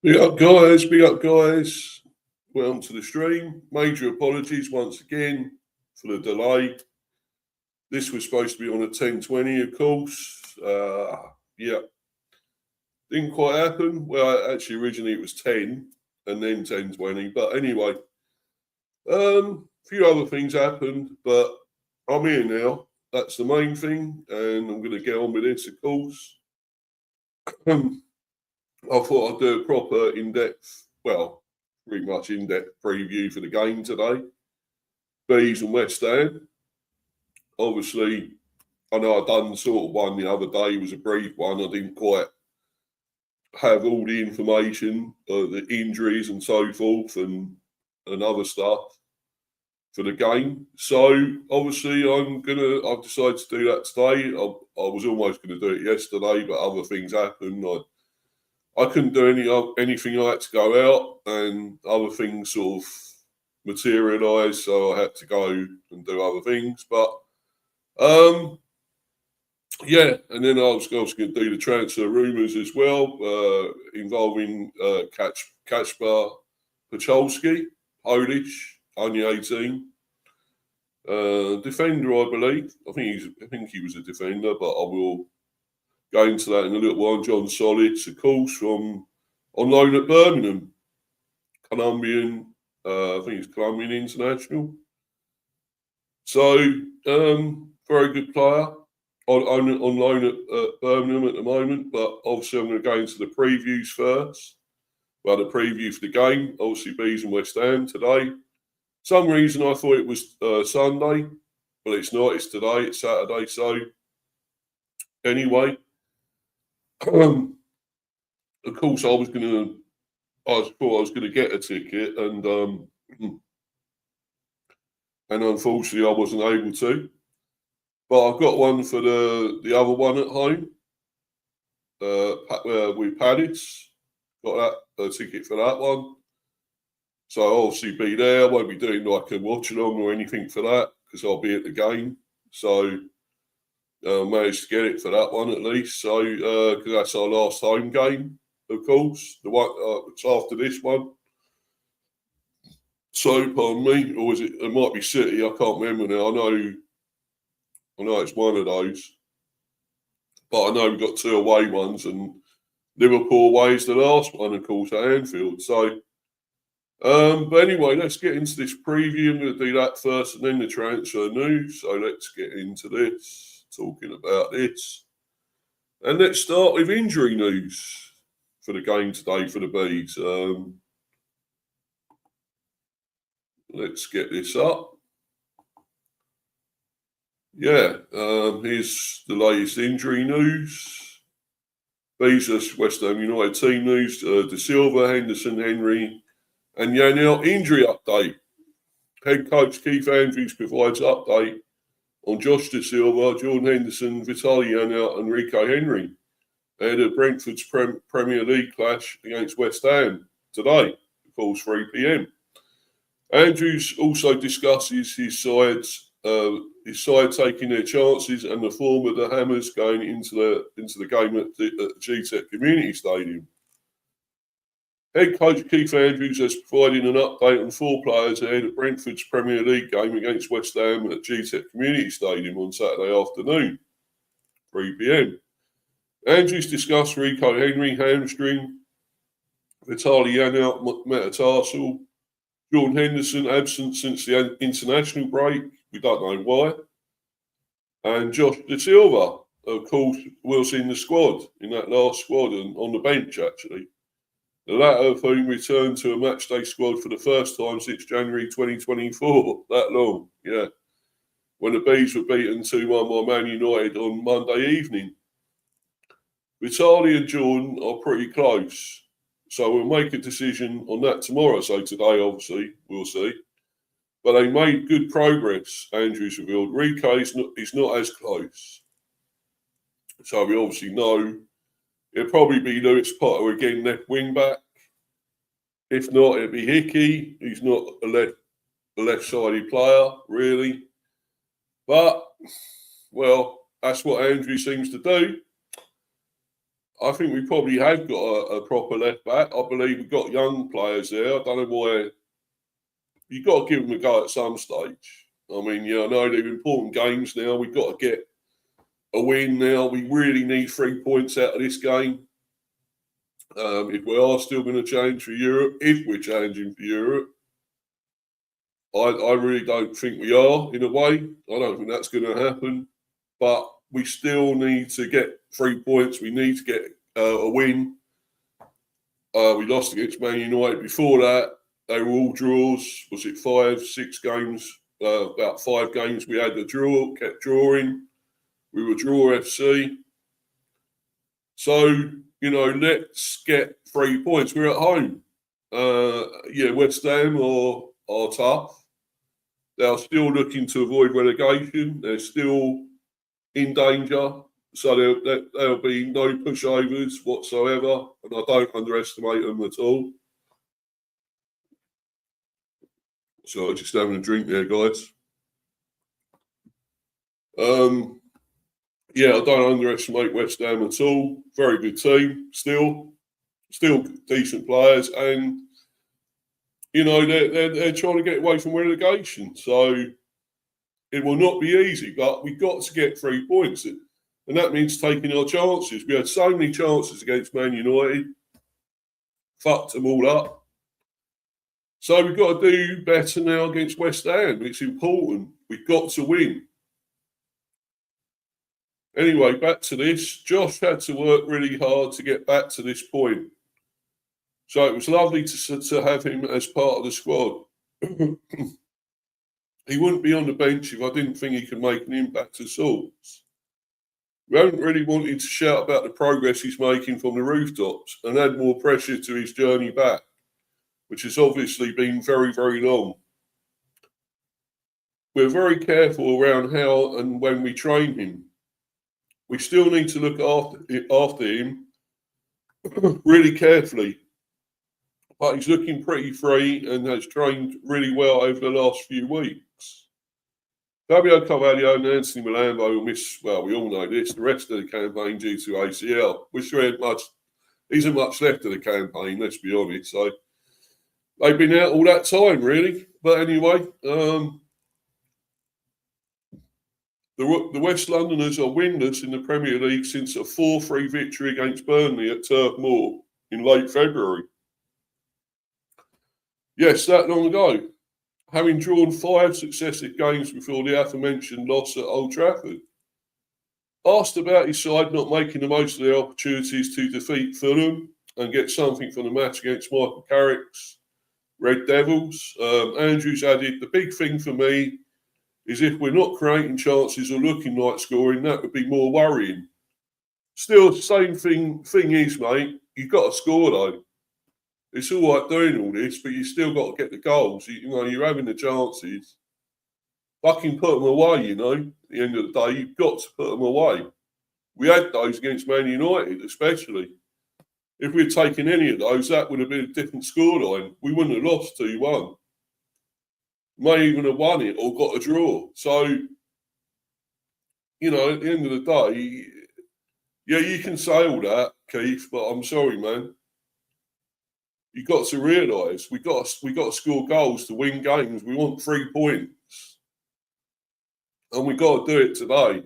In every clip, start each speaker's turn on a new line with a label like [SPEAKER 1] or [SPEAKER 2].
[SPEAKER 1] Big up, guys. Big up, guys. Welcome to the stream. Major apologies once again for the delay. This was supposed to be on a 10:20, of course. Yeah, didn't quite happen. Well, actually, originally it was 10 and then 10:20. But anyway, a few other things happened, but I'm here now. That's the main thing, and I'm going to get on with this, of course. I thought I'd do a proper in-depth, well, pretty much in-depth preview for the game today. Bees and West Ham. Obviously, I know I've done sort of one the other day. It was a brief one. I didn't quite have all the information, the injuries and so forth and other stuff for the game. So, obviously, I've decided to do that today. I was almost going to do it yesterday, but other things happened. I couldn't do anything. I had to go out, and other things sort of materialised, so I had to go and do other things. But yeah, and then I was going to do the transfer rumours as well, involving Kacper, Potulski, Polish, only 18, defender, I believe. I think he was a defender, but I will go into that in a little while. Jhon Solis, of course, from on loan at Birmingham. Colombian, I think it's Colombian international. So, very good player on loan at Birmingham at the moment. But obviously, I'm going to go into the previews first. Well, the preview for the game, obviously, Bees and West Ham today. Some reason I thought it was Sunday, but it's not. It's today. It's Saturday. So, anyway. Of course, I thought I was going to get a ticket, and unfortunately, I wasn't able to. But I've got one for the other one at home with Paddy's. Got a ticket for that one. So I'll obviously be there. I won't be doing like a watch along or anything for that because I'll be at the game. So managed to get it for that one at least. So because that's our last home game, of course. The one it's after this one. So pardon me, or is it? It might be City. I can't remember now. I know it's one of those, but I know we've got two away ones, and Liverpool away is the last one, of course, at Anfield. So, but anyway, let's get into this preview. I'm going to do that first, and then the transfer news. So let's get into this. Talking about this, and let's start with injury news for the game today for the Bees. Let's get this up. Yeah, here's the latest injury news. Bees vs West Ham United team news. De Silva, Henderson, Henry, and Janelt injury update. Head coach Keith Andrews provides update on Josh De Silva, Jordan Henderson, Vitaly Janelt and Rico Henry ahead of Brentford's Premier League clash against West Ham today, of course, 3 p.m. Andrews also discusses his side taking their chances and the form of the Hammers going into the game at Gtech Community Stadium. Head coach Keith Andrews has provided an update on 4 players ahead of Brentford's Premier League game against West Ham at Gtech Community Stadium on Saturday afternoon, 3 p.m. Andrews discussed Rico Henry, hamstring, Vitaly Janelt, metatarsal, Jordan Henderson, absent since the international break, we don't know why, and Josh De Silva, of course, was in the squad, in that last squad, and on the bench, actually. The latter of whom returned to a matchday squad for the first time since January 2024. That long, yeah. When the Bees were beaten 2-1 by Man United on Monday evening. Vitaly and Jhon are pretty close. So we'll make a decision on that tomorrow. So today, obviously, we'll see. But they made good progress, Andrews revealed. Rico is not as close. So we obviously know it'll probably be Lewis Potter again, left wing back. If not, it'll be Hickey. He's not a left-sided player, really. But, well, that's what Andrew seems to do. I think we probably have got a proper left back. I believe we've got young players there. I don't know why. You've got to give them a go at some stage. I mean, I know they're important games now. We've got to get a win now. We really need 3 points out of this game. If we are still going to challenge for Europe, if we're challenging for Europe, I really don't think we are, in a way. I don't think that's going to happen. But we still need to get 3 points. We need to get a win. We lost against Man United before that. They were all draws. Was it 5, 6 games? About 5 games we had a draw, kept drawing. We were draw FC. So, let's get 3 points. We're at home. West Ham are tough. They're still looking to avoid relegation. They're still in danger. So there'll be no pushovers whatsoever. And I don't underestimate them at all. So I'm just having a drink there, guys. I don't underestimate West Ham at all. Very good team, still decent players, and they're trying to get away from relegation. So it will not be easy, but we've got to get 3 points, and that means taking our chances. We had so many chances against Man United, fucked them all up. So we've got to do better now against West Ham. It's important. We've got to win. Anyway, back to this. Josh had to work really hard to get back to this point. So it was lovely to have him as part of the squad. He wouldn't be on the bench if I didn't think he could make an impact at Solis. We haven't really wanted to shout about the progress he's making from the rooftops and add more pressure to his journey back, which has obviously been very, very long. We're very careful around how and when we train him. We still need to look after him really carefully. But he's looking pretty free and has trained really well over the last few weeks. Fabio Carvalho and Anthony Milambo will miss, well, we all know this, the rest of the campaign due to ACL, which there isn't much left of the campaign, let's be honest. So they've been out all that time, really. But anyway, the West Londoners are winless in the Premier League since a 4-3 victory against Burnley at Turf Moor in late February. Yes, that long ago. Having drawn 5 successive games before the aforementioned loss at Old Trafford. Asked about his side not making the most of their opportunities to defeat Fulham and get something from the match against Michael Carrick's Red Devils, Andrews added, the big thing for me is if we're not creating chances or looking like scoring, that would be more worrying. Still, the same thing is, mate, you've got to score though. It's all right doing all this, but you still got to get the goals. You're having the chances. Fucking put them away, at the end of the day. You've got to put them away. We had those against Man United, especially. If we'd taken any of those, that would have been a different scoreline. We wouldn't have lost 2-1. May even have won it or got a draw. So, at the end of the day, yeah, you can say all that, Keith, but I'm sorry, man. You've got to realise we got to score goals to win games. We want 3 points. And we've got to do it today.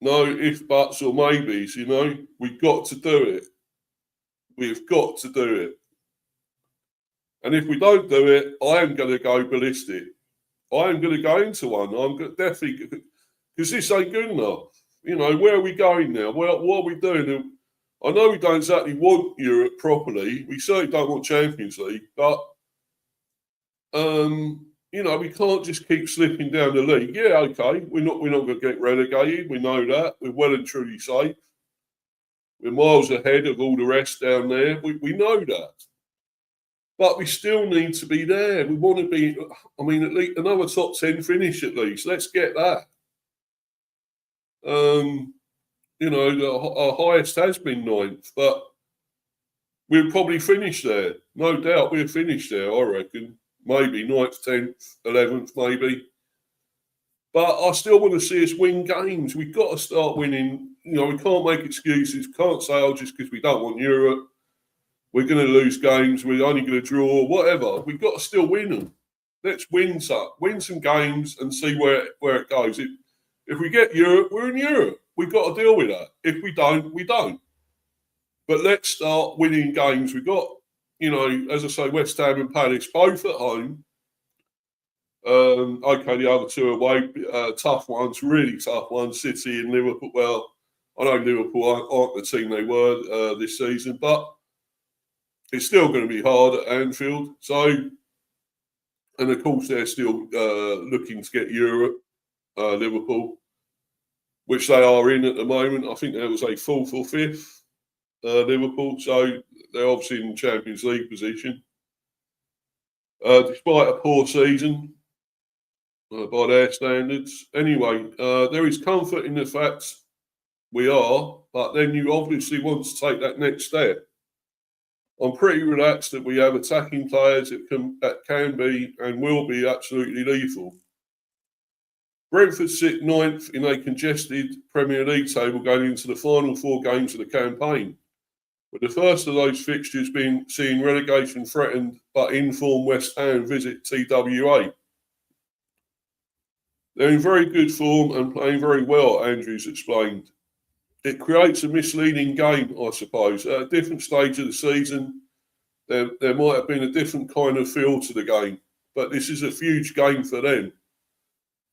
[SPEAKER 1] No if, buts or maybes, We've got to do it. We've got to do it. And if we don't do it, I am going to go ballistic. I am going to go into one. I'm definitely, because this ain't good enough. Where are we going now? What are we doing? I know we don't exactly want Europe properly. We certainly don't want Champions League, but we can't just keep slipping down the league. Yeah, okay, we're not going to get relegated. We know that. We're well and truly safe. We're miles ahead of all the rest down there. We know that. But we still need to be there. We want to be, at least another top 10 finish at least. Let's get that. Our highest has been 9th, but we'll probably finish there. No doubt we'll finish there, I reckon. Maybe 9th, 10th, 11th, maybe. But I still want to see us win games. We've got to start winning we can't make excuses. Can't say, oh, just because we don't want Europe, we're going to lose games. We're only going to draw, whatever. We've got to still win them. Let's win some games and see where it goes. If we get Europe, we're in Europe. We've got to deal with that. If we don't, we don't. But let's start winning games. We've got, as I say, West Ham and Palace both at home. Okay, the other two away, tough ones, really tough ones. City and Liverpool. Well, I know Liverpool aren't the team they were this season, but it's still going to be hard at Anfield. So, and of course, they're still looking to get Europe, Liverpool, which they are in at the moment. I think there was a fourth or fifth, Liverpool. So they're obviously in Champions League position. Despite a poor season, by their standards. Anyway, there is comfort in the fact we are, but then you obviously want to take that next step. I'm pretty relaxed that we have attacking players that can be and will be absolutely lethal. Brentford sit 9th in a congested Premier League table going into the final 4 games of the campaign, with the first of those fixtures seeing relegation threatened but in-form West Ham visit TWA. They're in very good form and playing very well, Andrews explained. It creates a misleading game, I suppose. At a different stage of the season, there might have been a different kind of feel to the game, but this is a huge game for them.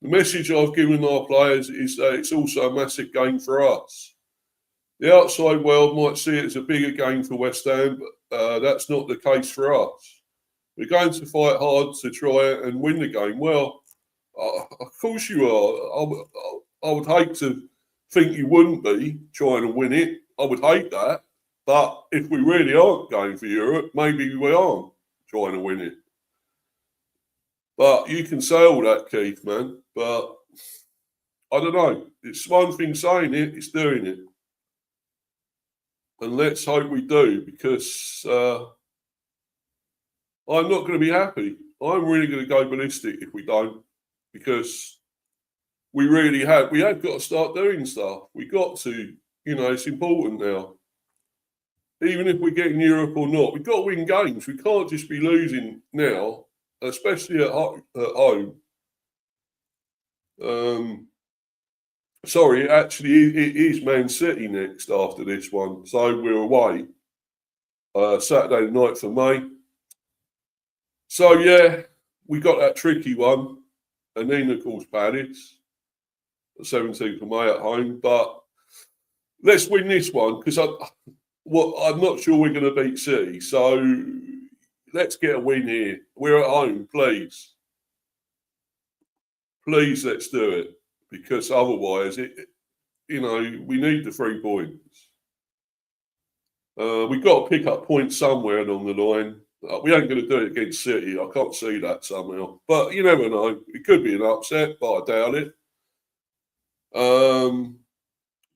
[SPEAKER 1] The message I've given our players is that it's also a massive game for us. The outside world might see it as a bigger game for West Ham, but that's not the case for us. We're going to fight hard to try and win the game. Well, of course you are. I would hate to think you wouldn't be trying to win it. I would hate that. But if we really aren't going for Europe, maybe we aren't trying to win it. But you can say all that, Keith, man. But I don't know. It's one thing saying it, it's doing it. And let's hope we do, because I'm not going to be happy. I'm really going to go ballistic if we don't. Because we have got to start doing stuff. We've got to, it's important now. Even if we get in Europe or not, we've got to win games. We can't just be losing now, especially at home. Sorry, actually, it is Man City next after this one. So we're away Saturday the 9th of May. So, yeah, we got that tricky one. And then, of course, Palace, the 17th of May at home. But let's win this one, because I'm not sure we're going to beat City. So let's get a win here. We're at home, please. Please, let's do it. Because otherwise, we need the 3 points. We've got to pick up points somewhere along the line. We ain't going to do it against City. I can't see that somehow. But you never know. It could be an upset, but I doubt it.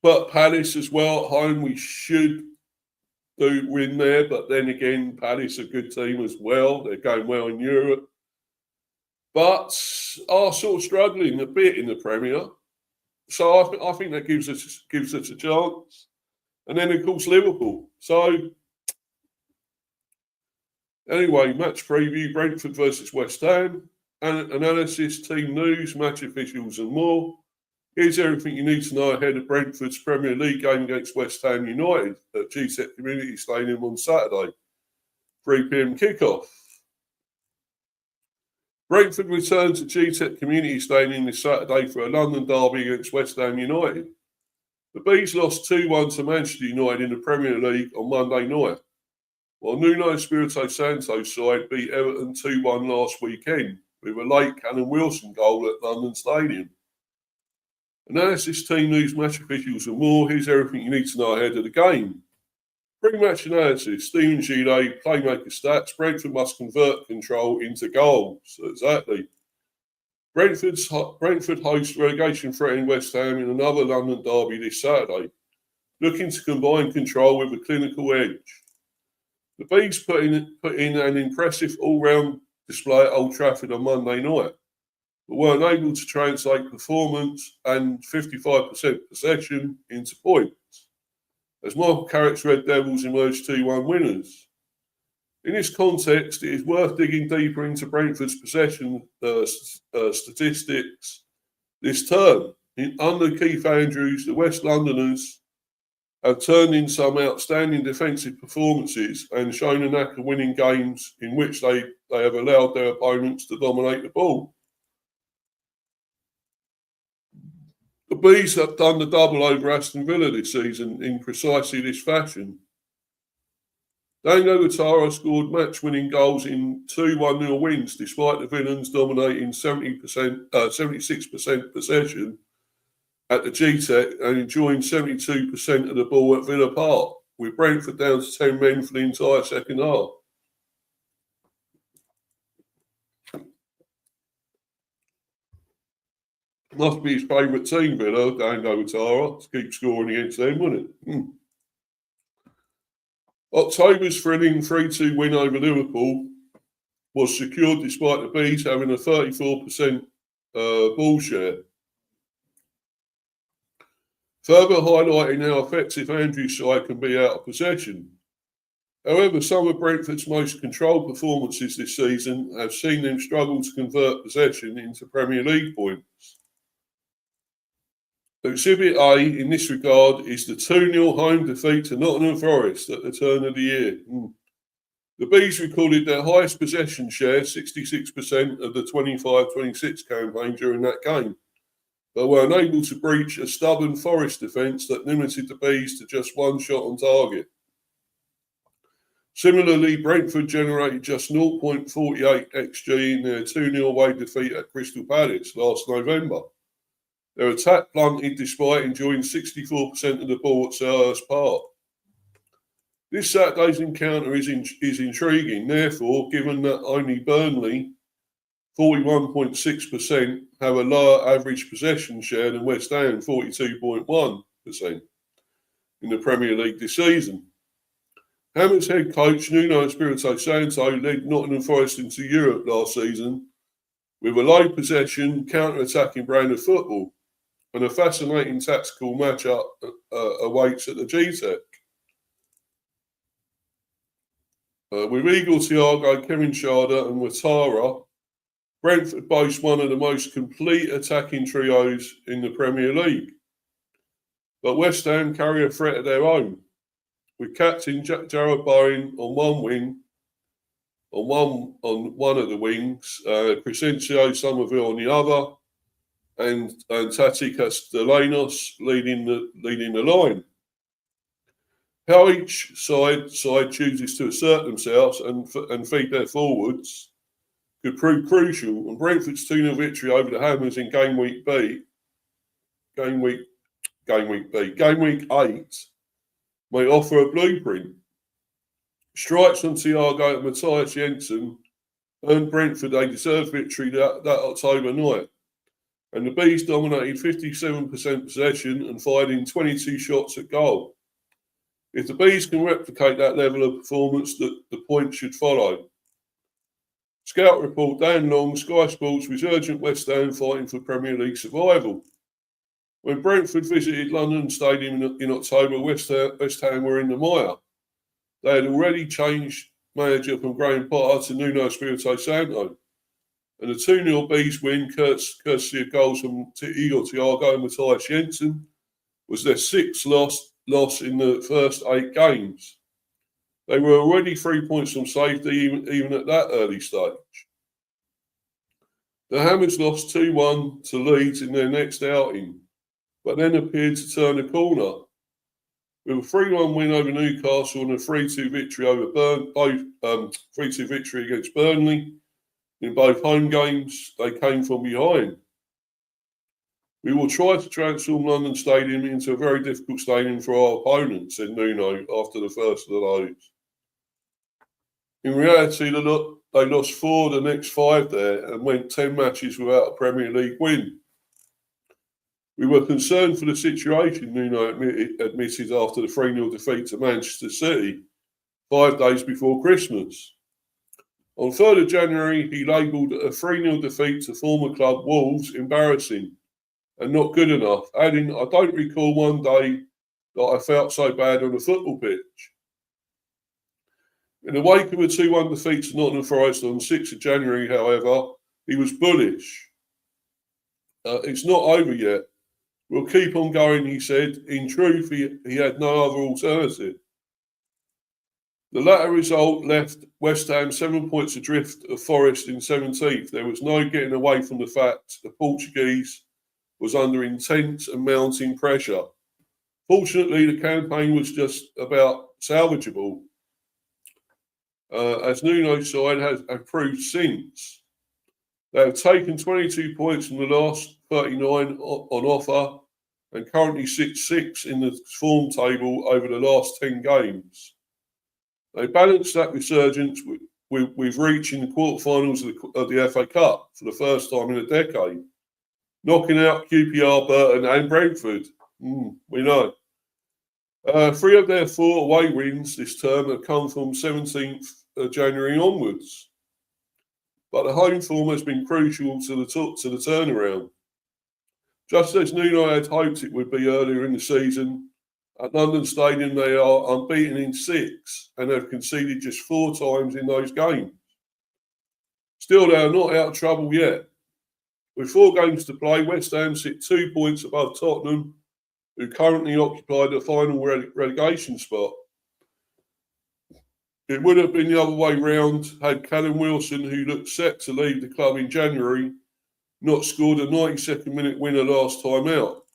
[SPEAKER 1] But Palace as well at home, we should do win there. But then again, Palace are a good team as well. They're going well in Europe. But are sort of struggling a bit in the Premier. So I think that gives us a chance. And then, of course, Liverpool. So anyway, match preview, Brentford versus West Ham, analysis, team news, match officials and more. Here's everything you need to know ahead of Brentford's Premier League game against West Ham United at Gtech Community Stadium on Saturday, 3 p.m. kickoff. Brentford return to Gtech Community Stadium this Saturday for a London derby against West Ham United. The Bees lost 2-1 to Manchester United in the Premier League on Monday night, while Nuno Espirito Santo's side beat Everton 2-1 last weekend with a late Callum Wilson goal at London Stadium. Analysis, team news, match officials and more. Here's everything you need to know ahead of the game. Pre-match analysis, Steven Gtech, playmaker stats. Brentford must convert control into goals. Exactly. Brentford host relegation-threatening West Ham in another London derby this Saturday, looking to combine control with a clinical edge. The Bees put in an impressive all-round display at Old Trafford on Monday night, but weren't able to translate performance and 55% possession into points, as Michael Carrick's Red Devils emerged 2-1 winners. In this context, it is worth digging deeper into Brentford's possession statistics this term. Under Keith Andrews, the West Londoners have turned in some outstanding defensive performances and shown a knack of winning games in which they have allowed their opponents to dominate the ball. The Bees have done the double over Aston Villa this season in precisely this fashion. Dango Guattara scored match-winning goals in 2 1-0 wins, despite the Villains dominating 76% possession at the Gtech and enjoying 72% of the ball at Villa Park, with Brentford down to 10 men for the entire second half. Must be his favourite team, Villa, Dango Guattara, to keep scoring against them, wouldn't it? October's thrilling 3-2 win over Liverpool was secured despite the Bees having a 34% ball share. Further highlighting how effective Andrew's side can be out of possession. However, some of Brentford's most controlled performances this season have seen them struggle to convert possession into Premier League points. Exhibit A in this regard is the 2-0 home defeat to Nottingham Forest at the turn of the year. The Bees recorded their highest possession share, 66% of the 25-26 campaign during that game, but were unable to breach a stubborn Forest defence that limited the Bees to just one shot on target. Similarly, Brentford generated just 0.48 XG in their 2-0 away defeat at Crystal Palace last November. Their attack blunted despite enjoying 64% of the ball at Selhurst Park. This Saturday's encounter is intriguing, therefore, given that only Burnley, 41.6%, have a lower average possession share than West Ham, 42.1%, in the Premier League this season. Hammers head coach Nuno Espirito Santo led Nottingham Forest into Europe last season with a low possession, counter-attacking brand of football, and a fascinating tactical matchup awaits at the Gtech. With Igor Thiago, Kevin Schade and Ouattara, Brentford boasts one of the most complete attacking trios in the Premier League. But West Ham carry a threat of their own, with captain Jarrod Bowen on one wing, on one of the wings, Crescencio Somerville on the other, and Tati Castellanos leading the line. How each side chooses to assert themselves and feed their forwards could prove crucial, and Brentford's 2-0 victory over the Hammers in Game Week 8 may offer a blueprint. Strikes from Thiago and Matthias Jensen earned Brentford a deserved victory that October night, and the Bees dominated 57% possession and fired in 22 shots at goal. If the Bees can replicate that level of performance, the points should follow. Scout report, Dan Long, Sky Sports resurgent West Ham fighting for Premier League survival. When Brentford visited London Stadium in October, West Ham were in the mire. They had already changed manager from Graham Potter to Nuno Espirito Santo. And the 2-0 Bees win, courtesy of goals from Igor Thiago and Matthias Jensen, was their sixth loss in the first 8 games. They were already 3 points from safety even at that early stage. The Hammers lost 2-1 to Leeds in their next outing, but then appeared to turn a corner. With a 3-1 win over Newcastle and a 3-2 victory victory against Burnley in both home games, they came from behind. We will try to transform London Stadium into a very difficult stadium for our opponents, said Nuno after the first of those. In reality, they lost 4 of the next 5 there and went 10 matches without a Premier League win. We were concerned for the situation, Nuno admitted after the 3-0 defeat to Manchester City 5 days before Christmas. On 3rd of January, he labelled a 3-0 defeat to former club Wolves embarrassing and not good enough, adding, "I don't recall one day that I felt so bad on a football pitch." In the wake of a 2-1 defeat to Nottingham Forest on 6th of January, however, he was bullish. "It's not over yet. We'll keep on going," he said. In truth, he had no other alternative. The latter result left West Ham 7 points adrift of Forest in 17th. There was no getting away from the fact the Portuguese was under intense and mounting pressure. Fortunately, the campaign was just about salvageable, as Nuno's side has proved since. They have taken 22 points from the last 39 on offer and currently sit 6th in the form table over the last 10 games. They balanced that resurgence with reaching the quarterfinals of the FA Cup for the first time in a decade, knocking out QPR, Burton and Brentford. We know. 3 of their 4 away wins this term have come from 17th of January onwards. But the home form has been crucial to the turnaround. Just as Nuno had hoped it would be earlier in the season, at London Stadium they are unbeaten in 6 and have conceded just 4 times in those games. Still, they are not out of trouble yet. With 4 games to play, West Ham sit 2 points above Tottenham, who currently occupy the final relegation spot. It would have been the other way round had Callum Wilson, who looked set to leave the club in January, not scored a 92nd minute winner last time out.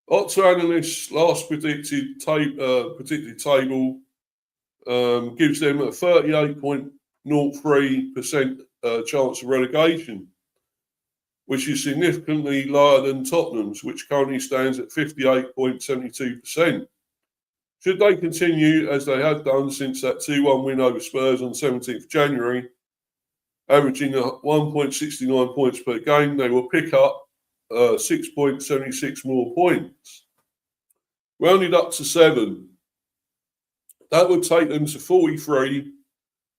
[SPEAKER 1] Opta analysts' last predicted table gives them a 38.03% chance of relegation, which is significantly lower than Tottenham's, which currently stands at 58.72%. Should they continue as they have done since that 2-1 win over Spurs on 17th January, averaging 1.69 points per game, they will pick up 6.76 more points. Rounded up to 7. That would take them to 43,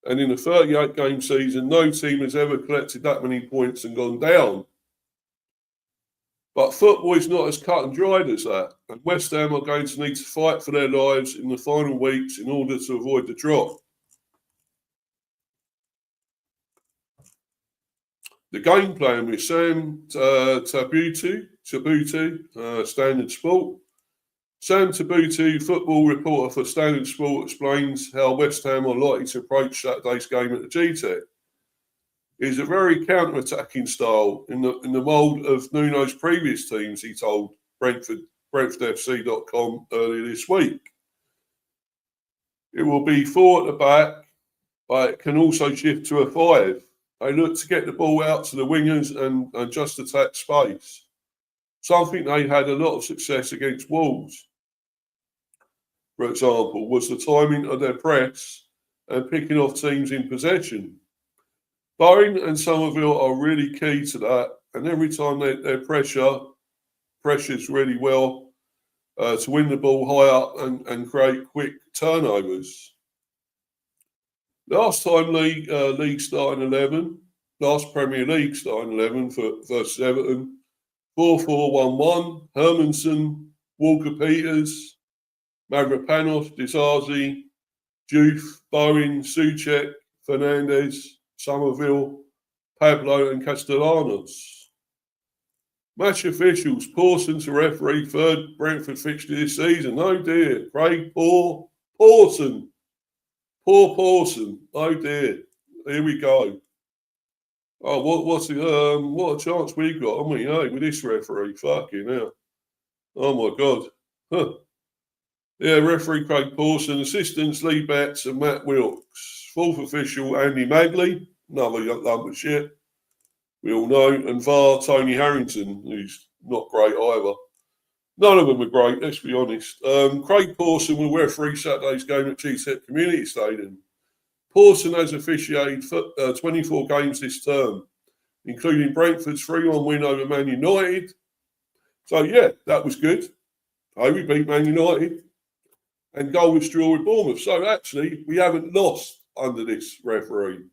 [SPEAKER 1] and in a 38-game season, no team has ever collected that many points and gone down. But football is not as cut and dried as that, and West Ham are going to need to fight for their lives in the final weeks in order to avoid the drop. The game plan with Sam Tabutu, Standard Sport. Sam Tabutu, football reporter for Standard Sport, explains how West Ham are likely to approach Saturday's game at the Gtech. It is a very counter-attacking style in the mould of Nuno's previous teams, he told BrentfordFC.com earlier this week. It will be 4 at the back, but it can also shift to a 5. They look to get the ball out to the wingers and just attack space, something they had a lot of success against Wolves. For example, was the timing of their press and picking off teams in possession. Bowen and Somerville are really key to that, and every time they pressures really well to win the ball high up and create quick turnovers. Last Premier League starting 11 versus Everton, 4-4-1-1, Hermanson, Walker-Peters, Mavropanos, Disasi, Juve, Bowen, Souček, Fernandez, Somerville, Pablo and Castellanos. Match officials, Pawson to referee 3rd Brentford fixture this season. Oh dear, Craig Pawson. Poor Pawson. Oh dear. Here we go. Oh, what a chance we got, haven't we? Hey, with this referee. Fucking hell. Oh my God. Huh. Yeah, referee Craig Pawson, assistants Lee Betts and Matt Wilkes. 4th official Andy Magley, another lump of shit, we all know, and VAR Tony Harrington, who's not great either. None of them are great, let's be honest. Craig Pawson will referee Saturday's game at Gtech Community Stadium. Pawson has officiated 24 games this term, including Brentford's 3-1 win over Man United. So, yeah, that was good. Oh, we beat Man United. And goal was draw with Bournemouth. So, actually, we haven't lost under this referee.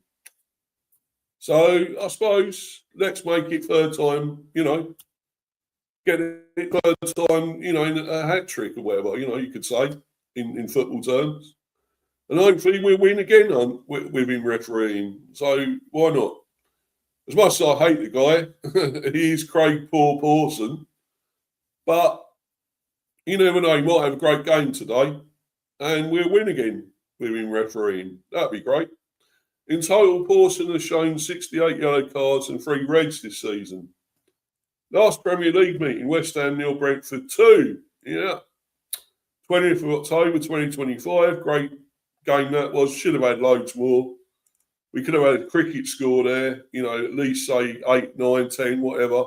[SPEAKER 1] So I suppose let's make it third time, get it third time, in a hat trick or whatever, you could say in football terms. And hopefully we'll win again with him refereeing. So why not? As much as I hate the guy, he is Craig Poor Pawson. But you never know, he might have a great game today. And we'll win again with him refereeing. That'd be great. In total, Pawson has shown 68 yellow cards and 3 reds this season. Last Premier League meeting, West Ham 0, Brentford 2. Yeah. 20th of October 2025. Great game that was. Should have had loads more. We could have had a cricket score there, at least say 8, 9, 10, whatever.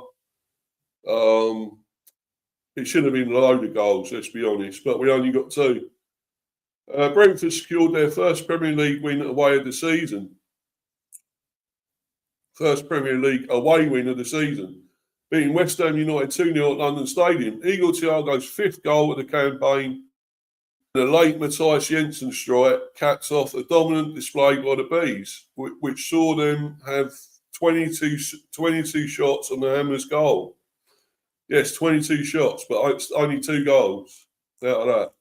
[SPEAKER 1] It should have been a load of goals, let's be honest, but we only got 2. Brentford secured their first Premier League win away of the season. First Premier League away win of the season. Beating West Ham United 2-0 at London Stadium. Igor Thiago's 5th goal of the campaign. The late Matthias Jensen strike caps off a dominant display by the Bees, which saw them have 22 shots on the Hammers' goal. Yes, 22 shots, but only 2 goals out of that.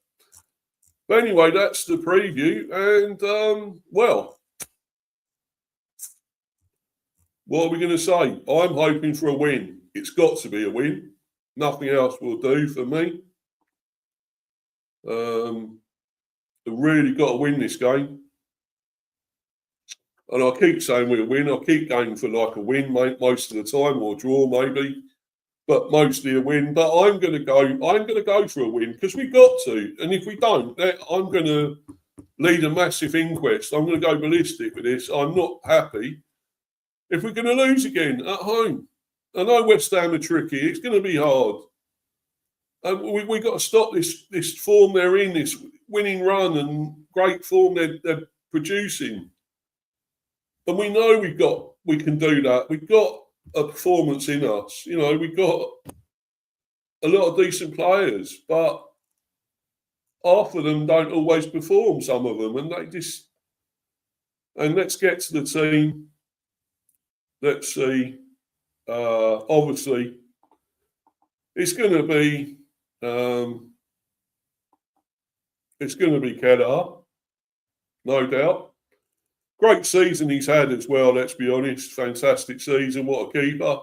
[SPEAKER 1] But anyway, that's the preview. And, what are we going to say? I'm hoping for a win. It's got to be a win. Nothing else will do for me. We've really got to win this game. And I keep saying we'll win. I keep going for like a win most of the time, or draw maybe. But mostly a win. But I'm going to go for a win because we've got to. And if we don't, I'm going to lead a massive inquest. I'm going to go ballistic with this. I'm not happy if we're going to lose again at home. I know West Ham are tricky. It's going to be hard. We've got to stop this form they're in, this winning run and great form they're producing. And we know we can do that. We've got a performance in us. We've got a lot of decent players, but half of them don't always perform, some of them, and let's get to the team. Let's see. Obviously, it's going to be Kacper, no doubt. Great season he's had as well, let's be honest. Fantastic season. What a keeper.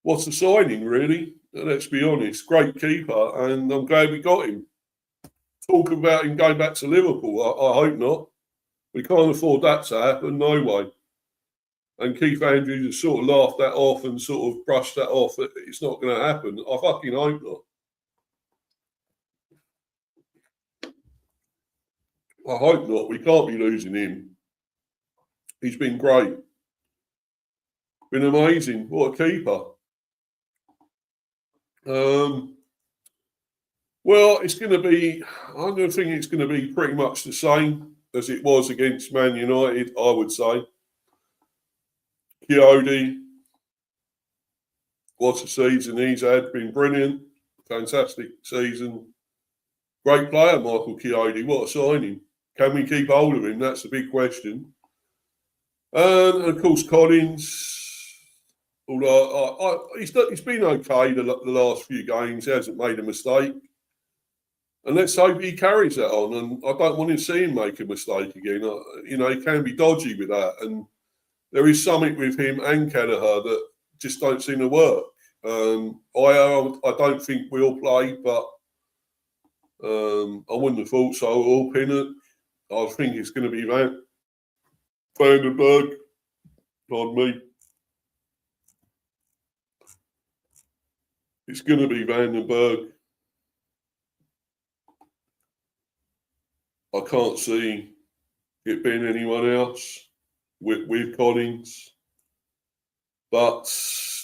[SPEAKER 1] What a signing, really. Let's be honest. Great keeper, and I'm glad we got him. Talk about him going back to Liverpool. I hope not. We can't afford that to happen, no way. And Keith Andrews has sort of laughed that off and sort of brushed that off. It's not going to happen. I fucking hope not. I hope not. We can't be losing him. He's been great. Been amazing. What a keeper. Well, it's going to be, I'm going to think it's going to be pretty much the same as it was against Man United, I would say. Chiodi, what a season he's had. Been brilliant. Fantastic season. Great player, Michael Chiodi. What a signing. Can we keep hold of him? That's the big question. And of course, Collins. Although he's been okay the last few games. He hasn't made a mistake. And let's hope he carries that on. And I don't want to see him make a mistake again. He can be dodgy with that. And there is something with him and Kelleher that just don't seem to work. I don't think we'll play, but I wouldn't have thought so. Or Pinnock. I think it's going to be Vandenberg. Pardon me. It's going to be Vandenberg. I can't see it being anyone else with Collins. But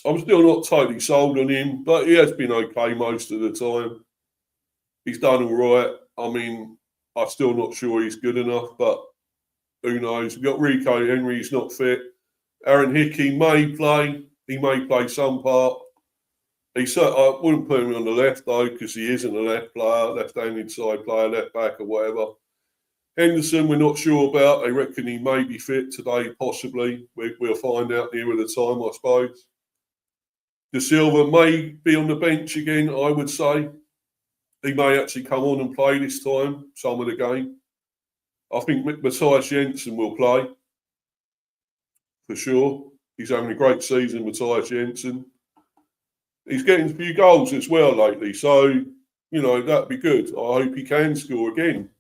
[SPEAKER 1] I'm still not totally sold on him, but he has been okay most of the time. He's done all right. I mean, I'm still not sure he's good enough, but who knows? We've got Rico Henry, he's not fit. Aaron Hickey may play. He may play some part. I wouldn't put him on the left, though, because he isn't a left player, left-handed side player, left back or whatever. Henderson, we're not sure about. They reckon he may be fit today, possibly. We'll find out nearer the time, I suppose. De Silva may be on the bench again, I would say. He may actually come on and play this time, some of the game. I think Matthias Jensen will play, for sure. He's having a great season, Matthias Jensen. He's getting a few goals as well lately, so, you know, that'd be good. I hope he can score again.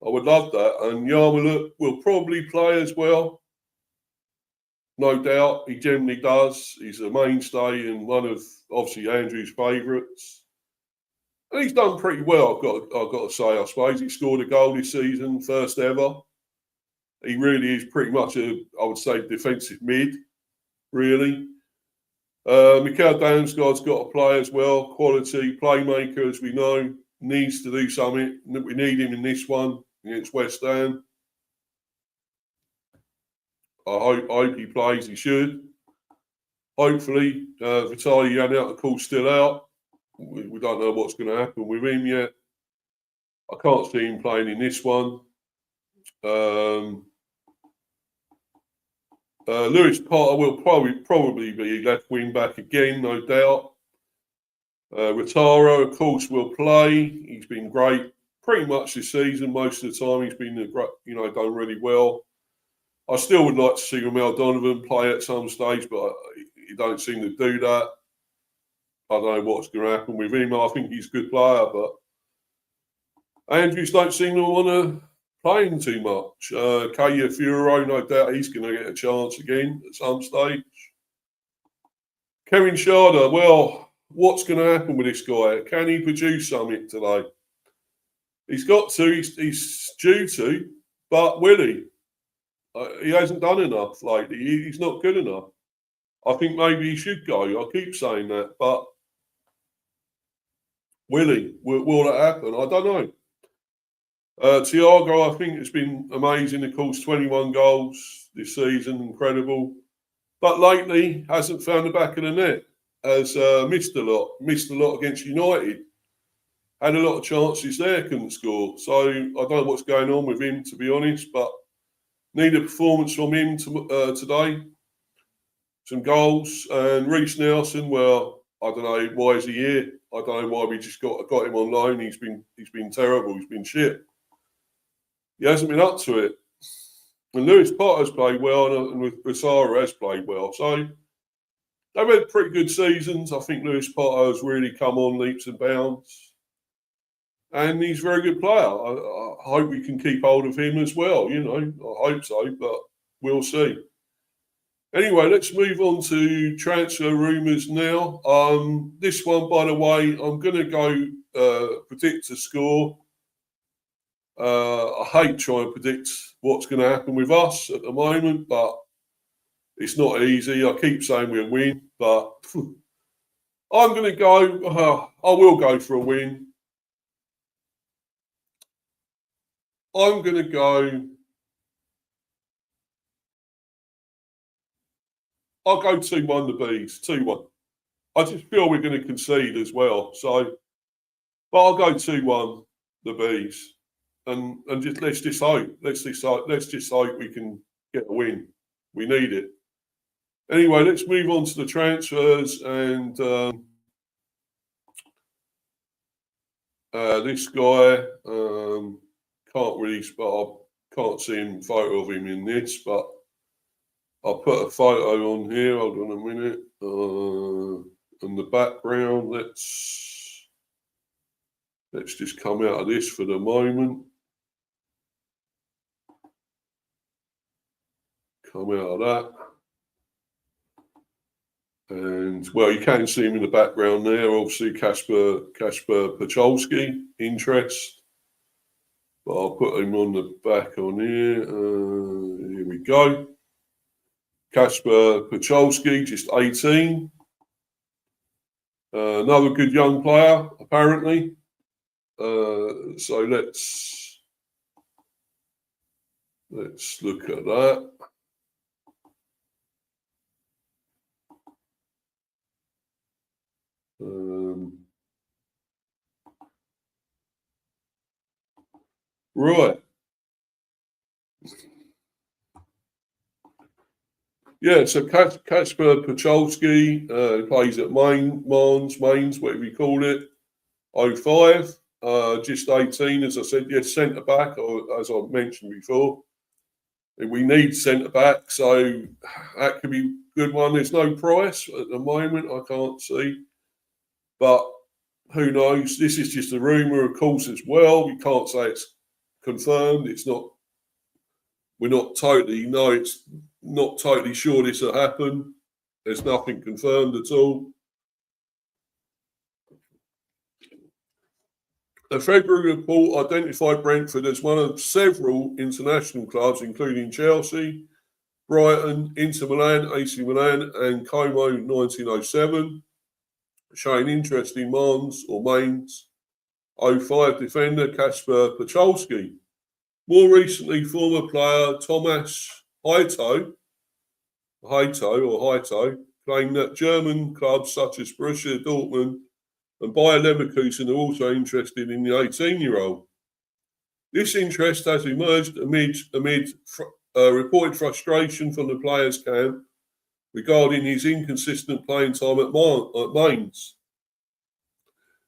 [SPEAKER 1] I would love that. And Yarmuluk will probably play as well. No doubt, he generally does. He's a mainstay and one of, obviously, Andrew's favourites. And he's done pretty well, I've got to say, I suppose. He scored a goal this season, first ever. He really is pretty much I would say, defensive mid, really. Mikael Damsgaard's got to play as well. Quality playmaker, as we know, needs to do something. We need him in this one against West Ham. I hope he plays. He should. Hopefully, Vitaly Janelt, of course, still out. We don't know what's going to happen with him yet. I can't see him playing in this one. Lewis Potter will probably be left wing back again, no doubt. Rotaro, of course, will play. He's been great pretty much this season. Most of the time, he's been done really well. I still would like to see Ramel Donovan play at some stage, but he don't seem to do that. I don't know what's going to happen with him. I think he's a good player, but Andrews don't seem to want to play him too much. Kaya Furo, no doubt he's going to get a chance again at some stage. Kevin Sharder, well, what's going to happen with this guy? Can he produce something today? He's got to, he's due to, but will he? He hasn't done enough lately. He's not good enough. I think maybe he should go. I keep saying that, but will he? Will that happen? I don't know. Thiago, I think, has been amazing. Of course, 21 goals this season, incredible. But lately, hasn't found the back of the net. Has missed a lot against United. Had a lot of chances there, couldn't score. So I don't know what's going on with him, to be honest, but need a performance from him today. Some goals. And Reece Nelson, well, I don't know why is he here. I don't know why we just got him on loan. He's been terrible. He's been shit. He hasn't been up to it. And Lewis Potter's played well, and Rosara has played well. So they've had pretty good seasons. I think Lewis Potter has really come on leaps and bounds. And he's a very good player. I hope we can keep hold of him as well. You know, I hope so, but we'll see. Anyway, let's move on to transfer rumours now. This one, by the way, I'm going to go predict a score. I hate trying to predict what's going to happen with us at the moment, but it's not easy. I keep saying we'll win, but I'm going to go. I will go for a win. I'm going to go. I'll go 2-1 the Bees. 2-1. I just feel we're going to concede as well. So, but I'll go 2-1 the Bees. And let's just hope we can get a win. We need it. Anyway, let's move on to the transfers, and this guy can't see a photo of him in this, but I'll put a photo on here. Hold on a minute. In the background, let's just come out of this for the moment. Come out of that. And, well, you can see him in the background there. Obviously, Kacper Potulski, interest. But I'll put him on the back on here. Here we go. Kacper Potulski, just 18. Another good young player, apparently. So let's look at that. Right. Yeah, so Kacper Potulski plays at Mainz, whatever you call it, 05, just 18, as I said, yes, centre-back, or as I mentioned before. We need centre-back, so that could be a good one. There's no price at the moment, I can't see. But who knows? This is just a rumour, of course, as well. We can't say it's confirmed. It's not. We're not totally. No, it's not totally sure this will happen. There's nothing confirmed at all. The February report identified Brentford as one of several international clubs, including Chelsea, Brighton, Inter Milan, AC Milan, and Como 1907, showing interest in Mainz 05 defender Kacper Potulski. More recently, former player Thomas Heito, claimed that German clubs such as Borussia Dortmund and Bayer Leverkusen are also interested in the 18-year-old. This interest has emerged amid reported frustration from the players' camp regarding his inconsistent playing time at Mainz.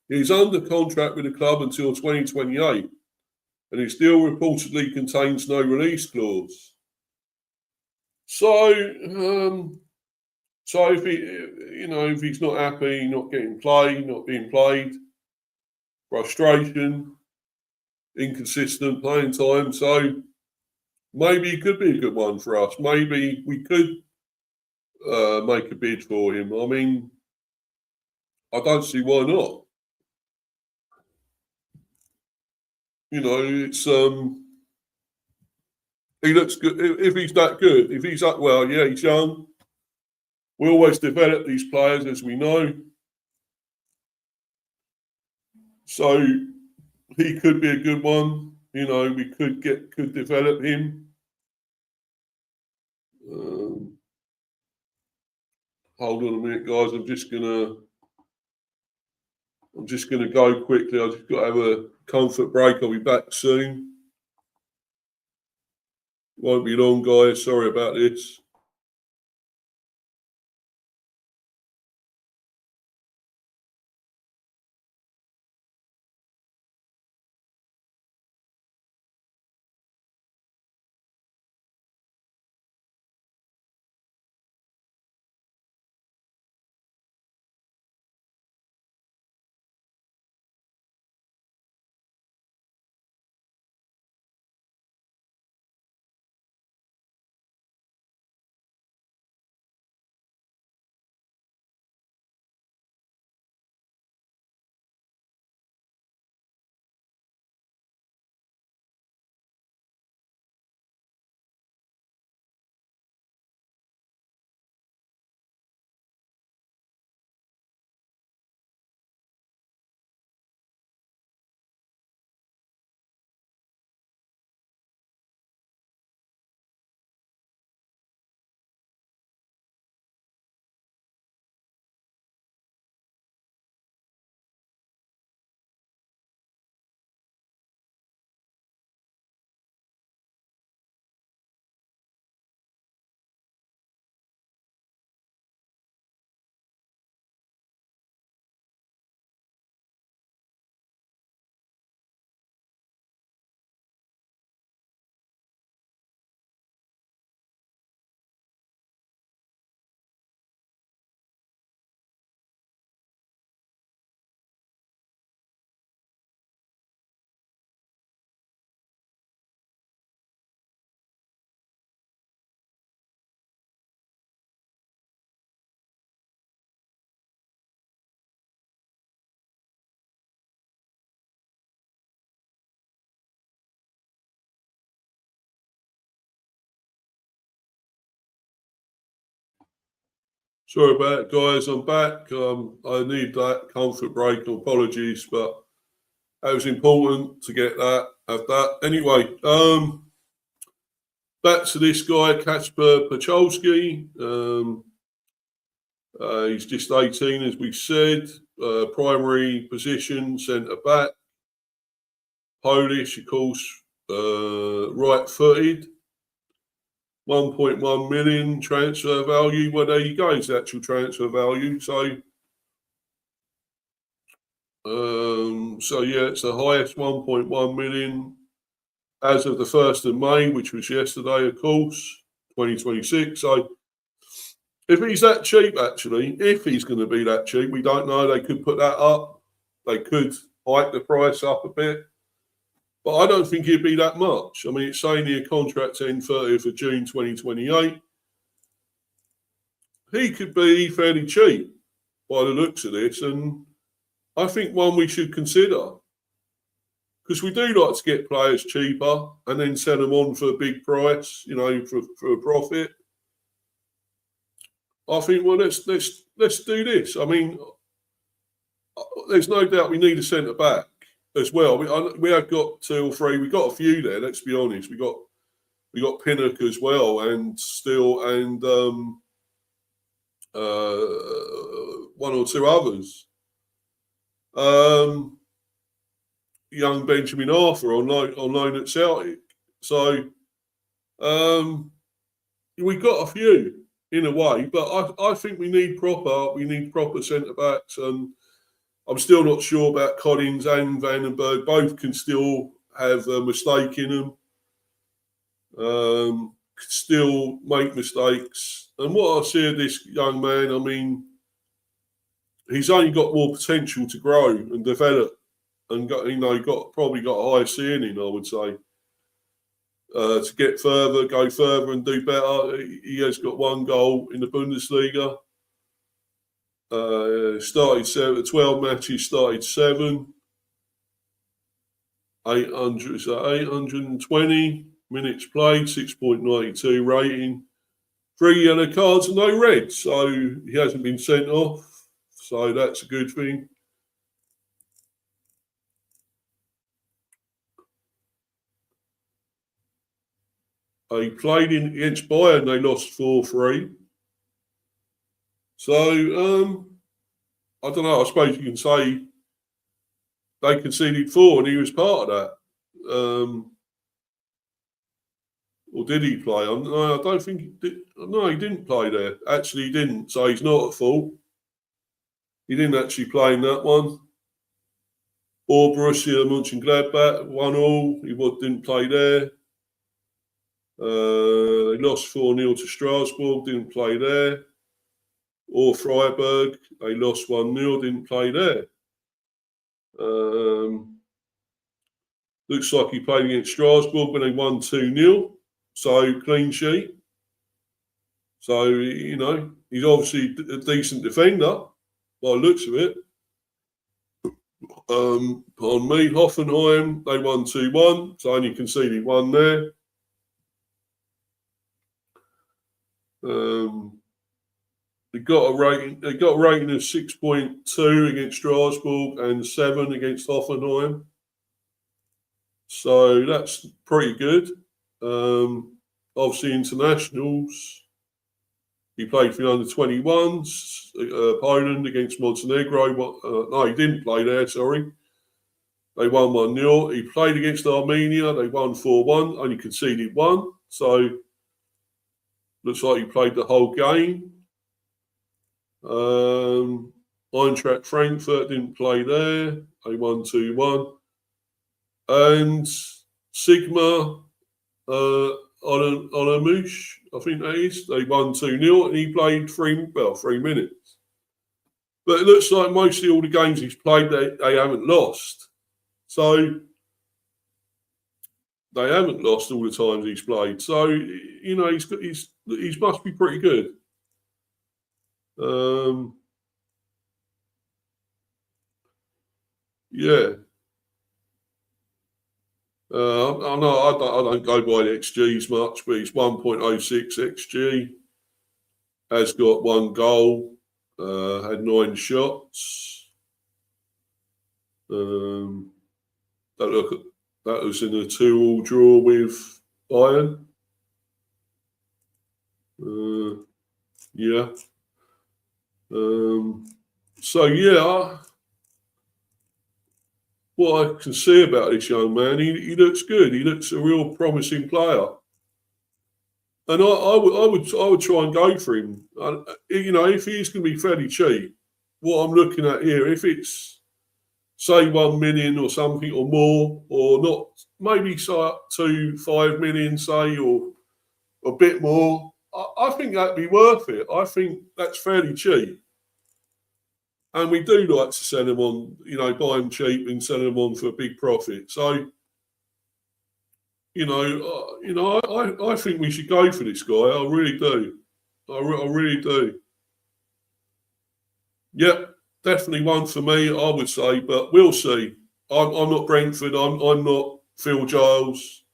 [SPEAKER 1] He is under contract with the club until 2028, and his deal reportedly contains no release clause. So if if he's not happy, not getting played, not being played, frustration, inconsistent playing time, so maybe it could be a good one for us. Maybe we could make a bid for him. I mean, I don't see why not. It's he looks good. If he's that good, if he's that well, yeah, he's young. We always develop these players, as we know. So he could be a good one. We could develop him. Hold on a minute, guys. I'm just gonna go quickly. I've just got to have a comfort break. I'll be back soon. Won't be long, guys. Sorry about this. Sorry about it, guys. I'm back. I need that comfort break. Apologies, but that was important to get that. Have that anyway. Back to this guy, Kacper Potulski. He's just 18, as we said. Primary position, centre back. Polish, of course, right-footed. 1.1 million transfer value. Well, there you go. It's the actual transfer value. So yeah, it's the highest 1.1 million as of the 1st of May, which was yesterday, of course, 2026. So if he's that cheap, actually, if he's going to be that cheap, we don't know. They could put that up. They could hike the price up a bit. But I don't think it'd be that much. I mean, it's saying here contract ends 30th of June 2028. He could be fairly cheap by the looks of this. And I think one we should consider. Because we do like to get players cheaper and then sell them on for a big price, you know, for a profit. I think, well, let's do this. I mean, there's no doubt we need a centre back as well. We have got 2 or 3. We got a few there. Let's be honest. We got Pinnock as well, and still, and 1 or 2 others. Young Benjamin Arthur on loan at Celtic. So we got a few in a way, but I think we need proper centre backs, and I'm still not sure about Collins and Vandenberg. Both can still have a mistake in them, still make mistakes. And what I see of this young man, I mean, he's only got more potential to grow and develop, and probably got a higher ceiling, I would say, to get further, go further, and do better. He has got 1 goal in the Bundesliga. Started 12 matches, started 7. 820 minutes played, 6.92 rating. 3 yellow cards and no reds, so he hasn't been sent off. So that's a good thing. He played against Bayern, they lost 4-3. So, I don't know, I suppose you can say they conceded 4 and he was part of that. Or did he play? No, I don't think he did. No, he didn't play there. Actually, he didn't, so he's not at fault. He didn't actually play in that one. Or Borussia Mönchengladbach, 1-1. He didn't play there. They lost 4-0 to Strasbourg, didn't play there. Or Freiburg, they lost 1-0, didn't play there. Looks like he played against Strasbourg when they won 2-0, so clean sheet. So, you know, he's obviously a decent defender by the looks of it. Pardon me, Hoffenheim, they won 2-1, so only conceded 1 there. They got a rating of 6.2 against Strasbourg and 7 against Hoffenheim. So that's pretty good. Obviously, internationals. He played for the under-21s, Poland against Montenegro. No, he didn't play there, sorry. They won 1-0. He played against Armenia. They won 4-1, only conceded 1. So looks like he played the whole game. Eintracht Frankfurt didn't play there. They won 2-1. And Sigma Olomouc, I think that is, they won 2-0 and he played 3 minutes. But it looks like mostly all the games he's played, they haven't lost. So they haven't lost all the times he's played. So, you know, he must be pretty good. Yeah. I don't go by the XGs much, but he's 1.06 XG. Has got 1 goal. Had 9 shots. That was in a 2-2 draw with Bayern. Yeah. So yeah, what I can see about this young man, he looks good. He looks a real promising player. And I would try and go for him. If he's going to be fairly cheap, what I'm looking at here, if it's say 1 million or something or more, or not, maybe up to 5 million, say, or a bit more, I think that'd be worth it. I think that's fairly cheap. And we do like to sell them on, buy them cheap and sell them on for a big profit. So, I think we should go for this guy. I really do. I really do. Yep, definitely one for me, I would say, but we'll see. I'm not Brentford. I'm not Phil Giles.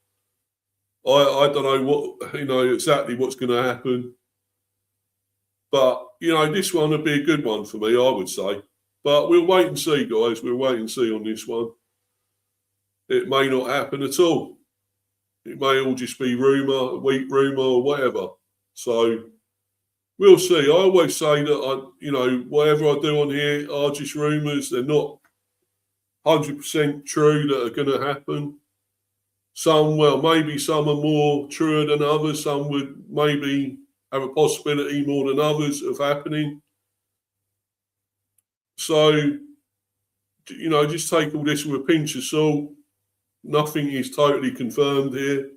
[SPEAKER 1] I don't know what exactly what's going to happen. But, this one would be a good one for me, I would say. But we'll wait and see, guys. We'll wait and see on this one. It may not happen at all. It may all just be rumour, a weak rumour or whatever. So we'll see. I always say that, whatever I do on here are just rumours. They're not 100% true that are going to happen. Maybe some are more truer than others. Some would maybe have a possibility more than others of happening. So, just take all this with a pinch of salt. Nothing is totally confirmed here.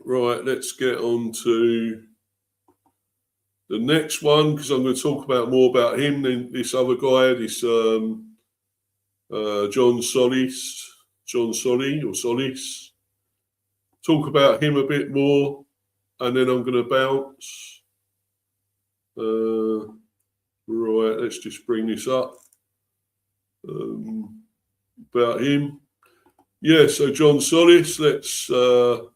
[SPEAKER 1] Right, let's get on to the next one, because I'm going to talk more about him than this other guy, this Jhon Solis. Talk about him a bit more, and then I'm going to bounce. Right, let's just bring this up. About him. Yeah, so Jhon Solis, let's got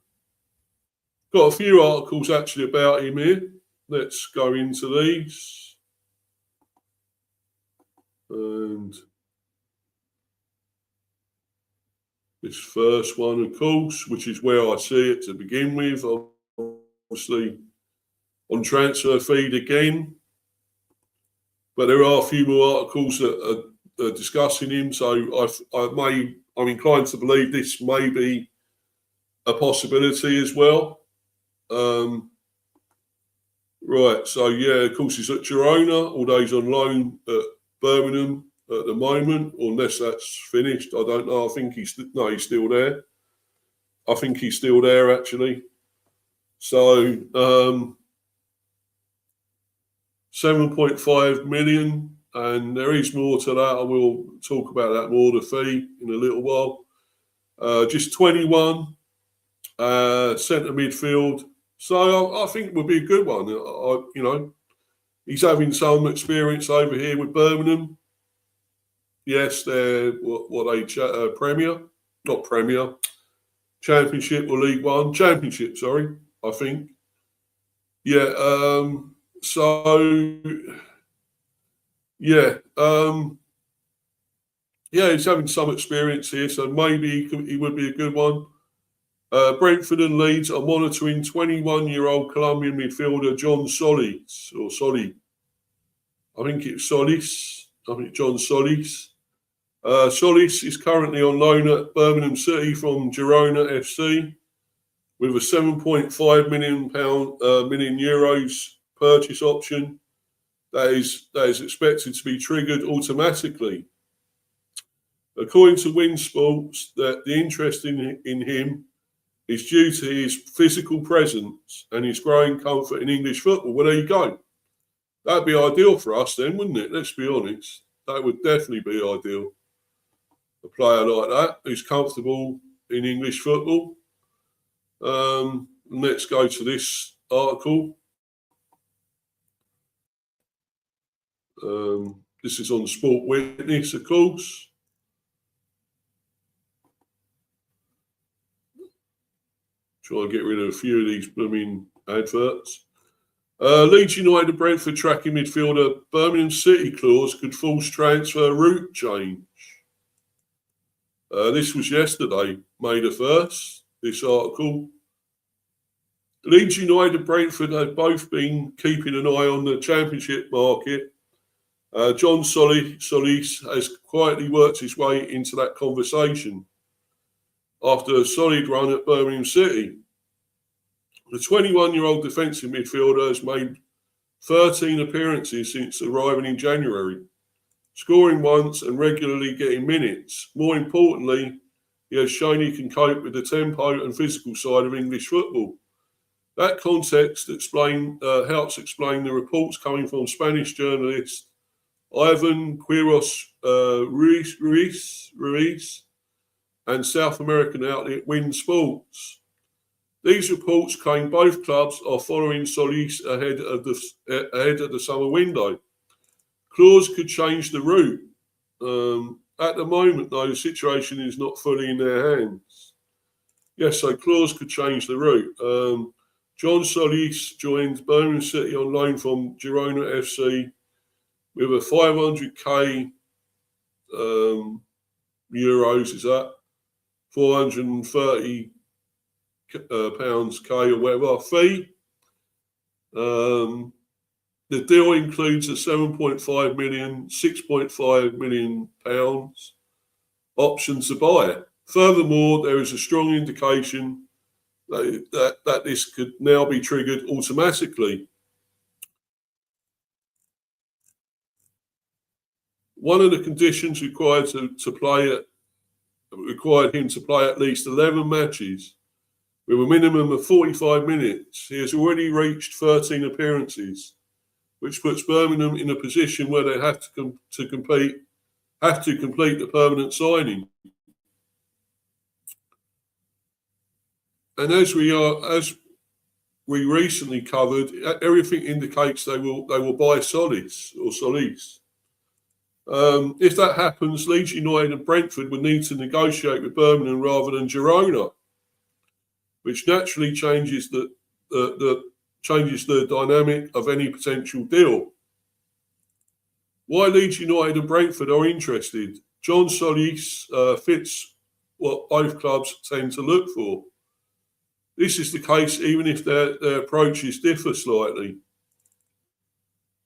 [SPEAKER 1] a few articles actually about him here. Let's go into these. And this first one, of course, which is where I see it to begin with, obviously on Transfer Feed again. But there are a few more articles that are discussing him, so I'm inclined to believe this may be a possibility as well. Right, so yeah, of course he's at Girona, although he's on loan at Birmingham at the moment, unless that's finished. I don't know. I think he's still there. I think he's still there actually. So 7.5 million, and there is more to that. I will talk about that more, the fee, in a little while. Just 21, centre midfield. So I think it would be a good one. He's having some experience over here with Birmingham. Yes, they're Premier, not Premier, Championship or League One, Championship. Sorry, I think. Yeah. He's having some experience here, so maybe he would be a good one. Brentford and Leeds are monitoring 21-year-old Colombian midfielder Jhon Solis, or Soli. I think it's Solis. I think Jhon Solis. Solis is currently on loan at Birmingham City from Girona FC with a £7.5 million purchase option that is expected to be triggered automatically. According to Win Sports, that the interest in him is due to his physical presence and his growing comfort in English football. Well, there you go. That'd be ideal for us then, wouldn't it? Let's be honest. That would definitely be ideal. A player like that who's comfortable in English football. Let's go to this article. This is on Sport Witness, of course. Try and get rid of a few of these blooming adverts. Leeds United Brentford tracking midfielder Birmingham City clause could force transfer route change. This was yesterday, May the 1st, this article. Leeds United Brentford have both been keeping an eye on the Championship market. Jhon Solis has quietly worked his way into that conversation. after a solid run at Birmingham City. The 21-year-old defensive midfielder has made 13 appearances since arriving in January, scoring once and regularly getting minutes. More importantly, he has shown he can cope with the tempo and physical side of English football. That context helps explain the reports coming from Spanish journalist Ivan Quiros Ruiz and South American outlet Win Sports. These reports claim both clubs are following Solis ahead of the summer window. Clause could change the route. At the moment, though, the situation is not fully in their hands. Yes, so clause could change the route. Jhon Solis joined Birmingham City on loan from Girona FC with a 500k euros, is that 430 pounds K or whatever fee. The deal includes a 7.5 million, 6.5 million pounds option to buy. Furthermore, there is a strong indication that this could now be triggered automatically. One of the conditions required him to play at least 11 matches with a minimum of 45 minutes. He has already reached 13 appearances, which puts Birmingham in a position where they have to complete the permanent signing. And as we recently covered, everything indicates they will buy Solis. If that happens, Leeds United and Brentford would need to negotiate with Birmingham rather than Girona, which naturally changes the dynamic of any potential deal. Why Leeds United and Brentford are interested? Jhon Solis fits what both clubs tend to look for. This is the case even if their approaches differ slightly.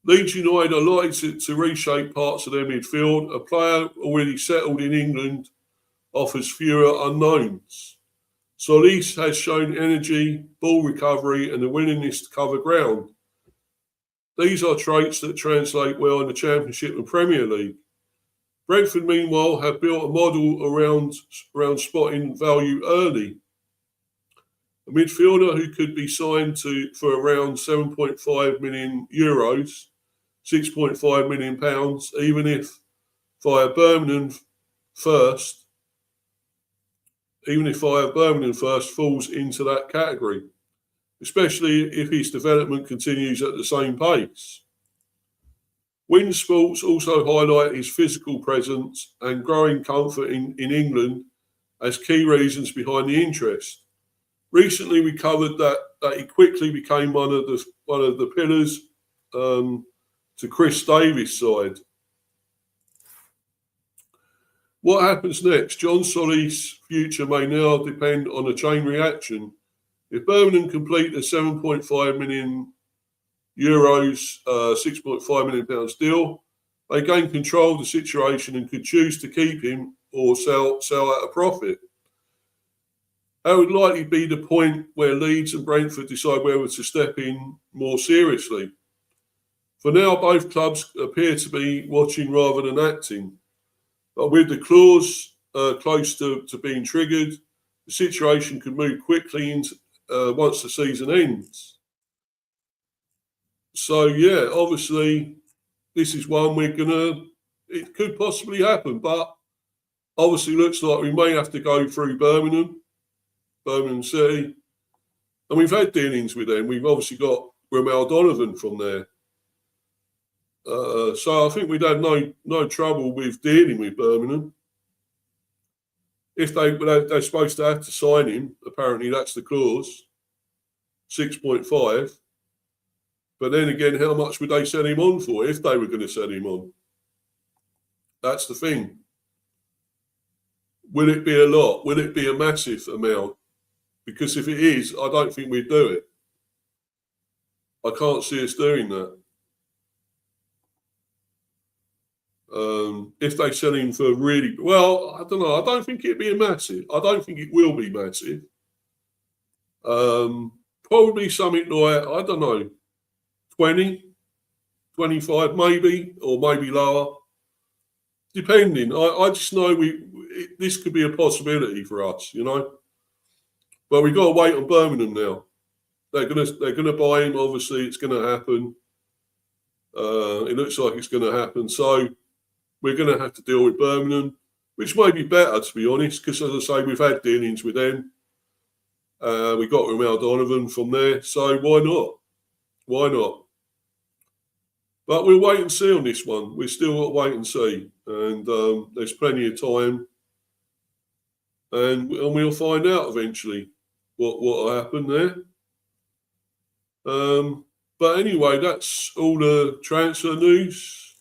[SPEAKER 1] Leeds United are likely to reshape parts of their midfield. A player already settled in England offers fewer unknowns. Solis has shown energy, ball recovery, and the willingness to cover ground. These are traits that translate well in the Championship and Premier League. Brentford, meanwhile, have built a model around spotting value early. A midfielder who could be signed for around 7.5 million euros, 6.5 million pounds, even if via Birmingham first falls into that category, especially if his development continues at the same pace. Win Sports also highlight his physical presence and growing comfort in England as key reasons behind the interest. Recently, we covered that he quickly became one of the pillars to Chris Davies' side. What happens next? Jhon Solis' future may now depend on a chain reaction. If Birmingham complete a 7.5 million euros, 6.5 million pounds deal, they gain control of the situation and could choose to keep him or sell at a profit. That would likely be the point where Leeds and Brentford decide whether to step in more seriously. For now, both clubs appear to be watching rather than acting. But with the clause close to being triggered, the situation could move quickly once the season ends. So, yeah, obviously, this is one it could possibly happen, but obviously looks like we may have to go through Birmingham City. And we've had dealings with them. We've obviously got Ramel Donovan from there. So I think we'd have no trouble with dealing with Birmingham. If they're supposed to have to sign him, apparently that's the clause, 6.5. But then again, how much would they sell him on for if they were going to sell him on? That's the thing. Will it be a lot? Will it be a massive amount? Because if it is, I don't think we'd do it. I can't see us doing that. If they sell him for really well, I don't know. I don't think it'd be a massive. I don't think it will be massive. Probably something like, I don't know, 20, 25 maybe, or maybe lower, depending. I just know this could be a possibility for us, you know. But we've got to wait on Birmingham now. They're gonna buy him. Obviously, it's going to happen. It looks like it's going to happen. So we're going to have to deal with Birmingham, which may be better, to be honest, because, as I say, we've had dealings with them. We got Ramel Donovan from there, so why not? Why not? But we'll wait and see on this one. We're still got to wait and see, and there's plenty of time, and we'll find out eventually what will happen there. But anyway, that's all the transfer news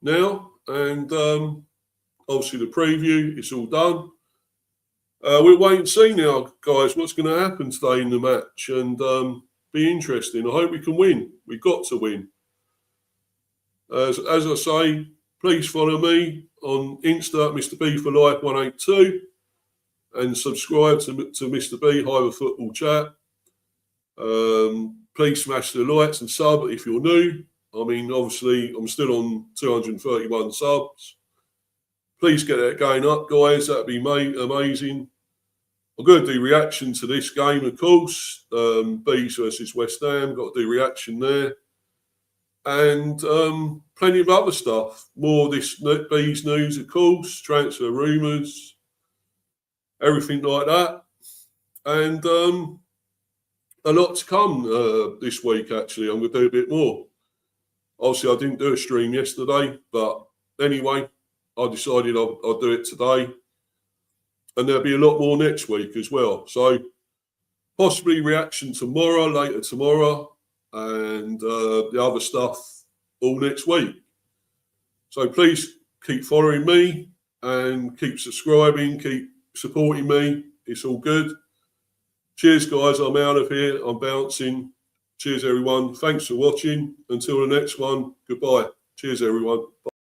[SPEAKER 1] now, and obviously the preview, it's all done. We'll wait and see now, guys, what's going to happen today in the match, and be interesting. I hope we can win. We've got to win. As I say, please follow me on Insta, Mr. B for Life 182, and subscribe to Mr. B Hyper Football Chat. Please smash the likes and sub if you're new. I mean, obviously, I'm still on 231 subs. Please get that going up, guys. That'd be amazing. I'm going to do reaction to this game, of course. Bees versus West Ham. Got to do reaction there. And plenty of other stuff. More of this Bees news, of course. Transfer rumours. Everything like that. And a lot to come this week, actually. I'm going to do a bit more. Obviously, I didn't do a stream yesterday. But anyway, I decided I'll do it today. And there'll be a lot more next week as well. So possibly reaction tomorrow, later tomorrow, and the other stuff all next week. So please keep following me and keep subscribing, keep supporting me. It's all good. Cheers, guys. I'm out of here. I'm bouncing. Cheers, everyone. Thanks for watching. Until the next one, goodbye. Cheers, everyone. Bye.